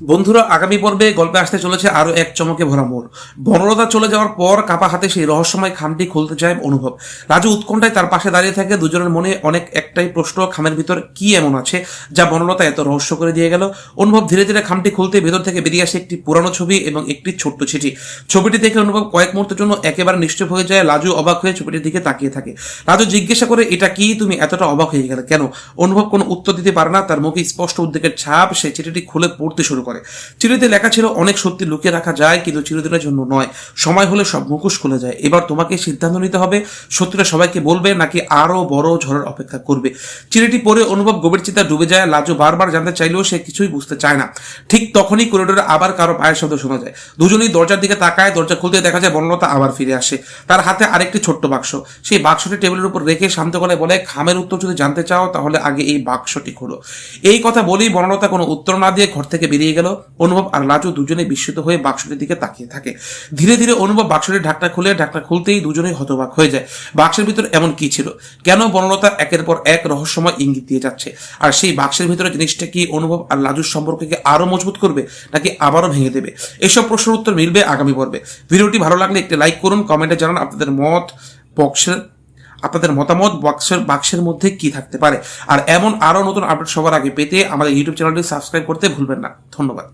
বন্ধুরা, আগামী পর্বে গল্পে আসতে চলেছে আরো এক চমকে ভরা মোড়। বনলতা চলে যাওয়ার পর কাপা হাতে সেই রহস্যময় খামটি খুলতে চায় অনুভব। রাজু উৎকণ্ঠায় তার পাশে দাঁড়িয়ে থাকে। দুজনের মনে অনেক একটাই প্রশ্ন, খামের ভিতর কি এমন আছে যা বনলতা এত রহস্য করে দিয়ে গেল। অনুভব ধীরে ধীরে খামটি খুলতে ভেতর থেকে বেরিয়ে আসে একটি পুরানো ছবি এবং একটি ছোট্ট চিঠি। ছবিটি দেখে অনুভব কয়েক মুহূর্তের জন্য একেবারে নিশ্চুপ হয়ে যায়। লাজু অবাক হয়ে ছবিটির দিকে তাকিয়ে থাকে। রাজু জিজ্ঞাসা করে, এটা কি? তুমি এতটা অবাক হয়ে গেলে কেন? অনুভব কোনো উত্তর দিতে পারে না। তার মুখে স্পষ্ট উদ্বেগের ছাপ। সেই চিঠিটি খুলে পড়তে শুরু করে। চিঠিতে লেখা ছিল, অনেক সত্যি লুকিয়ে রাখা যায় কিন্তু চিরদিনের জন্য নয়। সময় হলে সব মুখোশ খুলে যায়। এবার তোমাকে সিদ্ধান্ত নিতে হবে, সত্যিটা সবাইকে বলবে নাকি আরো বড় ঝড়ের অপেক্ষা করবে। চিঠিটি পড়ে অনুভব গভীর চিন্তা ডুবে যায়। লাজু বারবার জানতে চাইলেও সে কিছুই বুঝতে চায় না। ঠিক তখনই করিডোরে আবার কারো পায়ের শব্দ শোনা যায়। দুজনেই দরজার দিকে তাকায়। দরজা খুলতে দেখা যায় বনলতা আবার ফিরে আসে। তার হাতে আরেকটি ছোট্ট বাক্স। সেই বাক্সটি টেবিলের উপর রেখে শান্ত গলায় বলে, খামের উত্তর যদি জানতে চাও তাহলে আগে এই বাক্সটি খোলো। এই কথা বলেই বনলতা কোনো উত্তর না দিয়ে ঘর থেকে বেরিয়ে গেল। অনুভব আর লাজু দুজনে বিস্মিত হয়ে বাক্সটির দিকে তাকিয়ে থাকে। ধীরে ধীরে অনুভব বাক্সটির ঢাকনা খুলে, ঢাকনা খুলতেই দুজনেই হতবাক হয়ে যায়। বাক্সের ভিতর এমন কি ছিল? কেন বনলতা একের পর এক রহস্যময় ইঙ্গিত দিয়ে যাচ্ছে? আর সেই বাক্সের ভিতরে জিনিসটা কি অনুভব আর লাজুর সম্পর্ককে আরো মজবুত করবে নাকি আবারও ভেঙে দেবে? এসব প্রশ্নের উত্তর মিলবে আগামী পর্বে। ভিডিওটি ভালো লাগলে একটি লাইক করুন, কমেন্টে জানান আপনাদের মতামত বাক্সের মধ্যে কি থাকতে পারে। আর এমন আরো নতুন আপডেট সবার আগে পেতে আমাদের ইউটিউব চ্যানেলটি সাবস্ক্রাইব করতে ভুলবেন না। ধন্যবাদ।